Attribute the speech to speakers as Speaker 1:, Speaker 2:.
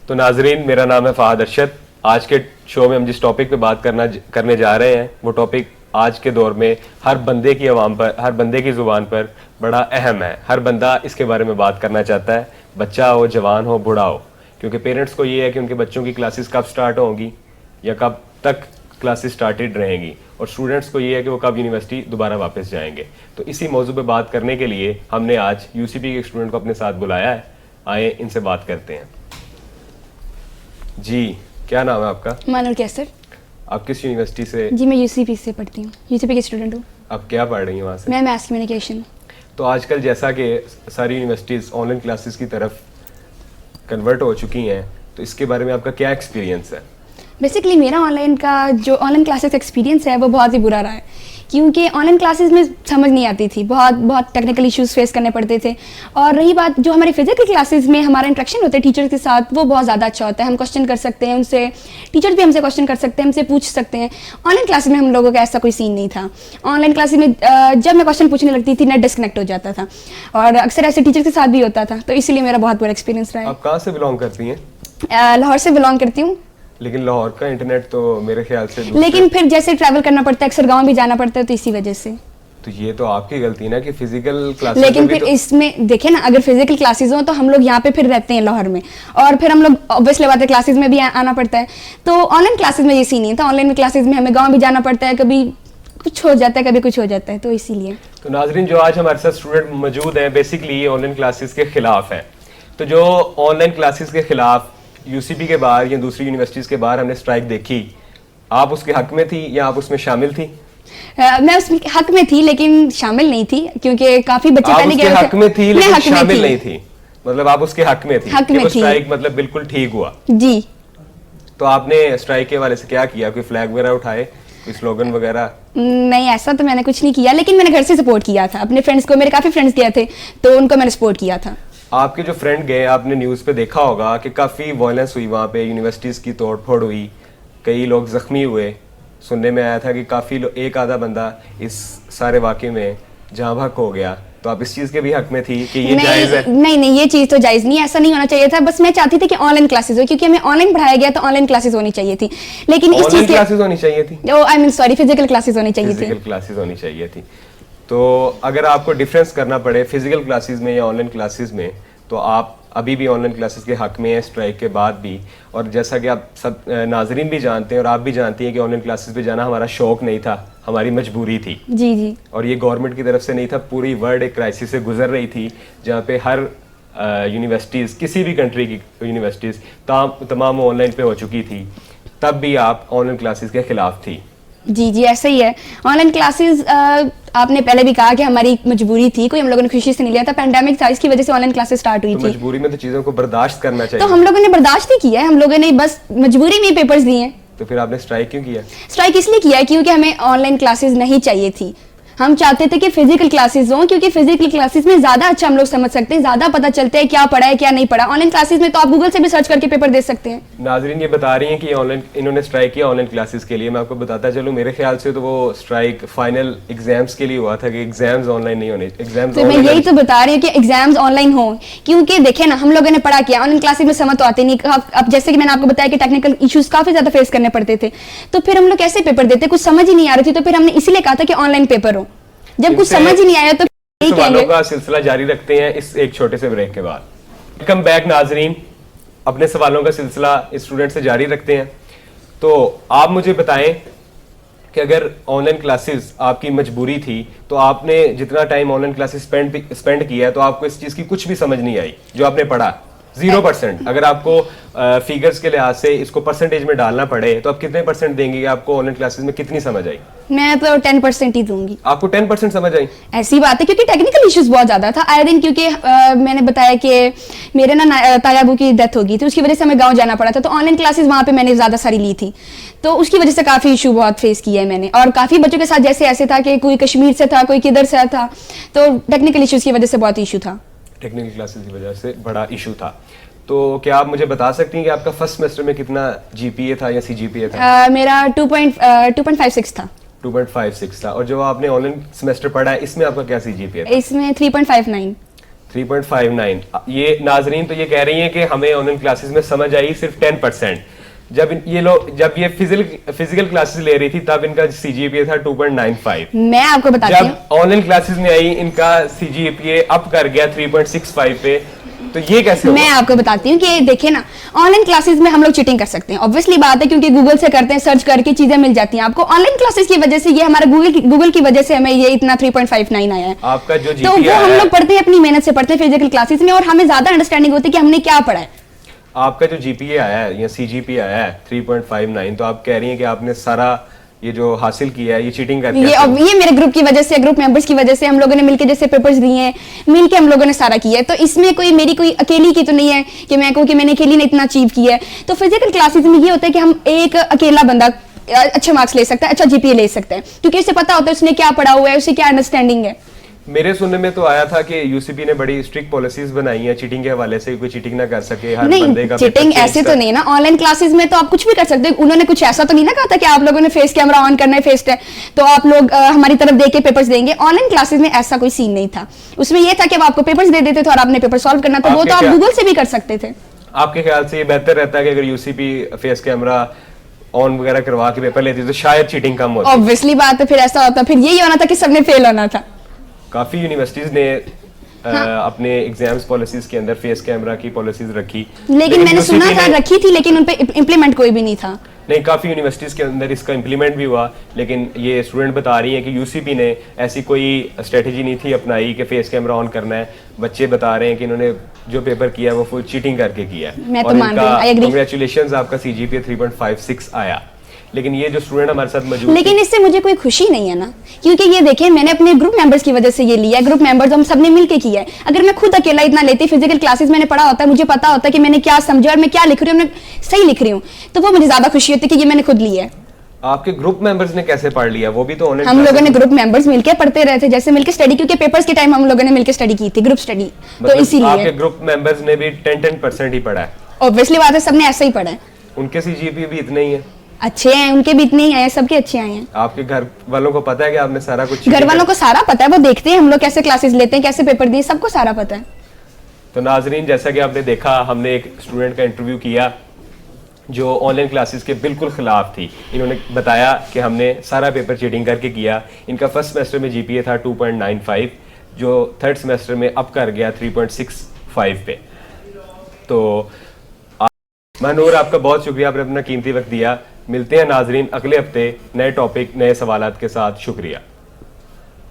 Speaker 1: तो नाजरीन, मेरा नाम है फहद अरशद। आज के शो में हम जिस टॉपिक पे बात करने जा रहे हैं वो टॉपिक आज के दौर में हर बंदे की ज़ुबान पर बड़ा अहम है। हर बंदा इसके बारे में बात करना चाहता है, बच्चा हो, जवान हो, बूढ़ा हो, क्योंकि पेरेंट्स को ये है कि उनके बच्चों की क्लासेस कब स्टार्ट होंगी या कब तक क्लासेस स्टार्टेड रहेंगी, और स्टूडेंट्स को ये है कि वो कब यूनिवर्सिटी दोबारा वापस जाएंगे। तो इसी मौजू पे बात करने के लिए हमने आज यूसीपी के स्टूडेंट को अपने साथ बुलाया है। आए इनसे बात करते हैं। जी, क्या नाम है आपका?
Speaker 2: मानूर कैसर।
Speaker 1: आप किस यूनिवर्सिटी से?
Speaker 2: जी, मैं यूसीपी से पढ़ती हूँ, यूसीपी की स्टूडेंट हूँ।
Speaker 1: आप क्या पढ़ रही हैं वहाँ से?
Speaker 2: मैं मैथ्स कम्युनिकेशन।
Speaker 1: तो आजकल जैसा कि सारी यूनिवर्सिटीज़ ऑनलाइन क्लासेस की तरफ कन्वर्ट हो चुकी हैं, तो इसके बारे में आपका क्या एक्सपीरियंस है?
Speaker 2: बेसिकली मेरा ऑनलाइन क्लासेस एक्सपीरियंस है वो बहुत ही बुरा रहा है, क्योंकि ऑनलाइन क्लासेस में समझ नहीं आती थी, बहुत टेक्निकल इश्यूज फेस करने पड़ते थे। और रही बात जो हमारे फिजिकल क्लासेस में हमारा इंटरेक्शन होता है टीचर्स के साथ, वो बहुत ज़्यादा अच्छा होता है। हम क्वेश्चन कर सकते हैं उनसे, टीचर्स भी हमसे क्वेश्चन कर सकते हैं, हमसे पूछ सकते हैं। ऑनलाइन क्लासेस में हम लोगों का ऐसा कोई सीन नहीं था। ऑनलाइन क्लासेस में जब मैं क्वेश्चन पूछने लगती थी नेट डिस्कनेक्ट हो जाता था, और अक्सर ऐसे टीचर के साथ भी होता था। तो इसीलिए मेरा बहुत बुरा एक्सपीरियंस रहा है।
Speaker 1: आप कहाँ से बिलोंग करती हैं?
Speaker 2: लाहौर से बिलोंग करती हूँ।
Speaker 1: लेकिन लाहौर का इंटरनेट तो मेरे ख्याल से
Speaker 2: लेकिन फिर जैसे ट्रैवल करना पड़ता है, अक्सर गांव भी जाना पड़ता है, तो इसी वजह से।
Speaker 1: तो ये तो आपकी गलती है ना कि फिजिकल क्लासेस।
Speaker 2: लेकिन फिर इसमें देखें ना, अगर फिजिकल क्लासेस हो तो हम लोग यहाँ पे फिर रहते हैं लाहौर में, और फिर हम लोग ऑब्वियसली बात है क्लासेस में भी आना पड़ता है। तो ऑनलाइन क्लासेस में ये सीन नहीं था। ऑनलाइन क्लासेस में हमें गाँव भी जाना पड़ता है, कभी कुछ हो जाता है, कभी कुछ हो जाता है, तो इसीलिए।
Speaker 1: तो नाजरीन, जो आज हमारे साथ स्टूडेंट मौजूद हैं, बेसिकली ऑनलाइन क्लासेस के खिलाफ है। तो जो ऑनलाइन क्लासेस के खिलाफ यूसीपी के बाहर या दूसरी यूनिवर्सिटीज के बाहर हमने स्ट्राइक देखी, आप उसके हक में थी या आप उसमें शामिल थी?
Speaker 2: मैं उसमें हक में थी लेकिन शामिल नहीं थी, क्योंकि काफी बच्चे पहले
Speaker 1: उसके हक में थी लेकिन शामिल नहीं थी। मतलब आप उसके हक में थी,
Speaker 2: हक में थी।
Speaker 1: स्ट्राइक मतलब बिल्कुल ठीक हुआ
Speaker 2: जी।
Speaker 1: तो आपने स्ट्राइक के हवाले से क्या किया? कोई फ्लैग वगैरह उठाए, कोई स्लोगन वगैरह?
Speaker 2: नहीं, ऐसा तो मैंने कुछ नहीं किया, लेकिन मैंने घर से सपोर्ट किया था अपने फ्रेंड्स को। मेरे काफी फ्रेंड्स गए थे तो उनको मैंने सपोर्ट किया था।
Speaker 1: आपके जो फ्रेंड गए, आपने न्यूज़ पे देखा होगा कि काफ़ी वायलेंस हुई वहाँ पे, यूनिवर्सिटीज़ की तोड़फोड़ हुई, कई लोग ज़ख्मी हुए। सुनने में आया था कि काफ़ी एक आधा बंदा इस सारे वाक़े में जहाँ भक हो गया। तो आप इस चीज़ के भी हक में थी कि ये जायज़ है?
Speaker 2: नहीं, ये चीज़ तो जायज़ नहीं, ऐसा नहीं होना चाहिए था। बस मैं चाहती थी कि ऑनलाइन क्लासेस हो, क्योंकि हमें ऑनलाइन पढ़ाया गया तो ऑनलाइन क्लासेस होनी चाहिए थी। लेकिन इस चीज़
Speaker 1: क्लासेस होनी चाहिए थी,
Speaker 2: फिजिकल क्लासेस होनी चाहिए थी।
Speaker 1: फिजिकल क्लासेस होनी चाहिए थी। तो अगर आपको डिफरेंस करना पड़े फिजिकल क्लासेस में या ऑनलाइन क्लासेस में, तो आप अभी भी ऑनलाइन क्लासेस के हक में है स्ट्राइक के बाद भी। और जैसा कि आप सब नाजरीन भी जानते हैं और आप भी जानती हैं कि ऑनलाइन क्लासेस पे जाना हमारा शौक नहीं था, हमारी मजबूरी थी।
Speaker 2: जी जी।
Speaker 1: और ये गवर्नमेंट की तरफ से नहीं था, पूरी वर्ल्ड एक क्राइसिस से गुजर रही थी, जहाँ पे हर यूनिवर्सिटीज़, किसी भी कंट्री की यूनिवर्सिटीज़ तमाम ऑनलाइन पे हो चुकी थी। तब भी आप ऑनलाइन क्लासेस के खिलाफ थी?
Speaker 2: जी जी, ऐसा ही है। ऑनलाइन क्लासेस आपने पहले भी कहा कि हमारी मजबूरी थी, कोई हम लोगों ने खुशी से नहीं लिया था। पैंडेमिक था, इसकी वजह से ऑनलाइन क्लासेस स्टार्ट हुई थी।
Speaker 1: मजबूरी में तो चीज़ों को बर्दाश्त करना चाहिए।
Speaker 2: तो हम लोगों ने बर्दाश्त ही किया है, हम लोगों ने बस मजबूरी में पेपर्स दिए हैं।
Speaker 1: तो फिर आपने स्ट्राइक क्यों किया?
Speaker 2: स्ट्राइक इसलिए किया है क्योंकि हमें ऑनलाइन क्लासेस नहीं चाहिए थी। हम चाहते थे कि फिजिकल क्लासेस हों, क्योंकि फिजिकल क्लासेस में ज्यादा अच्छा हम लोग समझ सकते हैं, ज्यादा पता चलता है क्या पढ़ा है क्या नहीं पढ़ा। ऑनलाइन क्लासेस में तो आप गूगल से भी सर्च करके पेपर दे सकते हैं।
Speaker 1: नाजरीन ये बता रही हैं कि ऑनलाइन इन्होंने स्ट्राइक किया ऑनलाइन क्लासेस के लिए। मैं आपको बताता चलूं, मेरे ख्याल से तो वो स्ट्राइक फाइनल एग्जाम्स के लिए हुआ था कि एग्जाम्स ऑनलाइन नहीं होने। एग्जाम्स
Speaker 2: तो मैं यही तो बता रही हूँ कि एग्जाम्स ऑनलाइन हो, क्योंकि देखे ना, हम लोगों ने पढ़ा किया, ऑनलाइन क्लासेस में समझ तो आते नहीं। अब जैसे कि मैंने आपको बताया कि टेक्निकल इश्यूज काफी ज्यादा फेस करने पड़ते थे, तो फिर हम लोग कैसे पेपर देते, कुछ समझ ही नहीं आ रही थी। तो फिर हमने इसीलिए कहा था कि ऑनलाइन पेपर हो। जब कुछ समझ ही नहीं आया तो
Speaker 1: सवालों का सिलसिला जारी रखते हैं इस एक छोटे से ब्रेक के बाद। वेलकम बैक नाजरीन, अपने सवालों का सिलसिला स्टूडेंट से जारी रखते हैं। तो आप मुझे बताएं कि अगर ऑनलाइन क्लासेस आपकी मजबूरी थी, तो आपने जितना टाइम ऑनलाइन क्लासेस स्पेंड किया है, तो आपको इस चीज़ की कुछ भी समझ नहीं आई जो आपने पढ़ा? 0%। अगर आपको फिगर्स के लिहाज से इसको परसेंटेज में डालना पड़े तो आप कितने परसेंट देंगे? आपको ऑनलाइन क्लासेस में कितनी समझ आई?
Speaker 2: मैं तो 10% ही दूंगी।
Speaker 1: आपको 10% समझ आई?
Speaker 2: ऐसी बात है, क्योंकि टेक्निकल इश्यूज बहुत ज्यादा था आए दिन। क्योंकि मैंने बताया कि मेरे ना तायाबू की डेथ हो गई थी, उसकी वजह से हमें गांव जाना पड़ा था। तो ऑनलाइन क्लासेस वहां पे मैंने ज्यादा सारी ली थी, तो उसकी वजह से काफी इशू बहुत फेस किया है मैंने। और काफी बच्चों के साथ जैसे ऐसे था कि कोई कश्मीर से था, कोई किधर से था, तो टेक्निकल इश्यूज की वजह से बहुत इशू था।
Speaker 1: टेक्निकल क्लासेस की वजह से बड़ा इशू था। तो क्या आप मुझे बता सकती हैं कि आपका फर्स्ट सेमेस्टर में कितना जीपीए था या सीजीपीए था?
Speaker 2: मेरा 2.56 था।
Speaker 1: 2.56 था। और जो आपने ऑनलाइन सेमेस्टर पढ़ा है, इसमें आपका क्या सीजीपीए था?
Speaker 2: इसमें 3.59।
Speaker 1: 3.59। ये नाजरीन तो ये कह रही हैं कि हमें ऑनलाइन क्लासेस में समझ आई सिर्फ 10%। जब ये फिजिकल क्लासेस ले रही थी तब इनका सीजीपीए था 2.95।
Speaker 2: मैं आपको बताती हूँ,
Speaker 1: जब ऑनलाइन क्लासेस में आई इनका सीजीपीए अप कर गया 3.65 पे। तो ये कैसे हुआ?
Speaker 2: मैं आपको बताती हूँ कि देखिए ना, ऑनलाइन क्लासेस में हम लोग चीटिंग कर सकते हैं, ऑब्वियसली बात है, क्योंकि गूगल से करते हैं, सर्च करके चीजें मिल जाती हैं आपको। ऑनलाइन क्लासेस की वजह से ये हमारा गूगल की वजह से हमें ये इतना 3.59 आया है।
Speaker 1: आपका जो
Speaker 2: तो
Speaker 1: जीपीए
Speaker 2: वो हम लोग पढ़ते हैं, अपनी मेहनत से पढ़ते हैं फिजिकल क्लासेस में, और हमें ज्यादा अंडरस्टैंडिंग होती है कि हमने क्या पढ़ा है।
Speaker 1: आपका जो जीपीए आया है या सीजीपीए आया है 3.59, तो आप कह रही हैं कि आपने सारा ये जो हासिल किया है ये चीटिंग करके
Speaker 2: ये मेरे ग्रुप की वजह से, ग्रुप मेंबर्स की वजह से, हम लोगों ने मिलकर जैसे पेपर्स दिए हैं, मिलके हम लोगों ने सारा किया है। तो इसमें मेरी कोई अकेली की तो नहीं है कि मैं कहूँ कि मैंने अकेली ने इतना अचीव किया है। तो फिजिकल क्लासेस में ये होता है कि हम एक अकेला बंदा अच्छे मार्क्स ले सकता है, अच्छा जीपीए ले सकता है, क्योंकि उसे पता होता है उसने क्या पढ़ा हुआ है, उसे क्या अंडरस्टैंडिंग है।
Speaker 1: मेरे सुनने में तो आया था कि यूसीपी ने बड़ी स्ट्रिक्ट पॉलिसीज बनाई हैं चीटिंग के हवाले से, कोई चीटिंग ना कर सके, हर बंदे
Speaker 2: नहीं,
Speaker 1: का
Speaker 2: चीटिंग ऐसे तो नहीं ना, ऑनलाइन क्लासेस में तो आप कुछ भी कर सकते हैं। उन्होंने कुछ ऐसा तो नहीं ना कहा था कि आप लोगों ने फेस कैमरा ऑन करना है, फेस तो आप लोग हमारी तरफ देख के पेपर्स देंगे। ऑनलाइन क्लासेस में ऐसा कोई सीन नहीं था। उसमें यह था कि आपको पेपर्स दे देते थे और आपने पेपर सॉल्व करना था, वो तो आप गूगल से भी कर सकते थे।
Speaker 1: आपके ख्याल से ये बेहतर रहता है कि अगर यूसीपी फेस कैमरा ऑन वगैरह करवा के पेपर लेती तो शायद चीटिंग कम होती?
Speaker 2: ऑब्वियसली बात है, फिर ऐसा होता, फिर यही होना था कि सबने फेल होना था।
Speaker 1: काफी यूनिवर्सिटीज ने अपने एग्जाम्स पॉलिसीज के अंदर फेस कैमरा की पॉलिसीज रखी,
Speaker 2: लेकिन मैंने सुना था रखी थी, लेकिन उन पे इम्प्लीमेंट कोई भी नहीं था।
Speaker 1: नहीं, काफी यूनिवर्सिटीज के अंदर इसका इम्प्लीमेंट भी हुआ, लेकिन ये स्टूडेंट बता रही हैं कि यूसीपी ने ऐसी कोई स्ट्रेटेजी नहीं थी अपनाई कि फेस कैमरा ऑन करना है। बच्चे बता रहे हैं कि इन्होंने जो पेपर किया वो फुल चीटिंग करके किया है।
Speaker 2: मैं तो मान रही हूं, I agree।
Speaker 1: कांग्रेचुलेशंस, आपका सीजीपीए 3.56 आया। लेकिन ये जो स्टूडेंट हमारे साथ मौजूद,
Speaker 2: लेकिन इससे मुझे कोई खुशी नहीं है ना, क्योंकि ये देखिए मैंने अपने ग्रुप मेंबर्स की वजह से ये लिया है। ग्रुप मेंबर्स हम सबने मिलके किया है। अगर मैं खुद अकेला इतना लेती, फिजिकल क्लासेस मैंने पढ़ा होता है, मुझे पता होता है कि मैंने क्या समझा और मैं क्या लिख रही हूँ, मैं सही लिख रही हूँ, तो वो मुझे ज्यादा खुशी होती है कि ये मैंने खुद लिया है।
Speaker 1: आपके ग्रुप मेंबर्स ने कैसे पढ़ लिया? वो भी तो ऑनलाइन
Speaker 2: हम लोगों ने ग्रुप मेंबर्स मिलके पढ़ते रहे थे, जैसे मिलके स्टडी, क्योंकि पेपर्स के टाइम हम लोगों ने मिलके स्टडी की थी, ग्रुप स्टडी, तो इसीलिए
Speaker 1: आपके ग्रुप मेंबर्स ने भी 10% ही पढ़ा है।
Speaker 2: ऑब्वियसली बात है, सबने ऐसा ही पढ़ा है।
Speaker 1: उनके सीजीपीए भी इतने ही है?
Speaker 2: अच्छे हैं, उनके भी इतने ही आए, सबके अच्छे आए हैं।
Speaker 1: आपके घर वालों को पता है कि आपने सारा कुछ?
Speaker 2: घर वालों को सारा पता है, वो देखते हैं हम लोग कैसे क्लासेस लेते हैं, कैसे पेपर दिए, सबको सारा पता है।
Speaker 1: तो नाजरीन, जैसा कि आपने देखा, हमने एक स्टूडेंट का इंटरव्यू किया जो ऑनलाइन क्लासेस के बिल्कुल खिलाफ थी। इन्होंने बताया कि हमने सारा पेपर चीटिंग करके किया। इनका फर्स्ट सेमेस्टर में जीपीए था 2.95, जो थर्ड सेमेस्टर में अप कर गया 3.65 पे। तो मनूर, आपका बहुत शुक्रिया, आपने अपना कीमती वक्त दिया। मिलते हैं नाजरीन अगले हफ्ते नए टॉपिक, नए सवालात के साथ। शुक्रिया।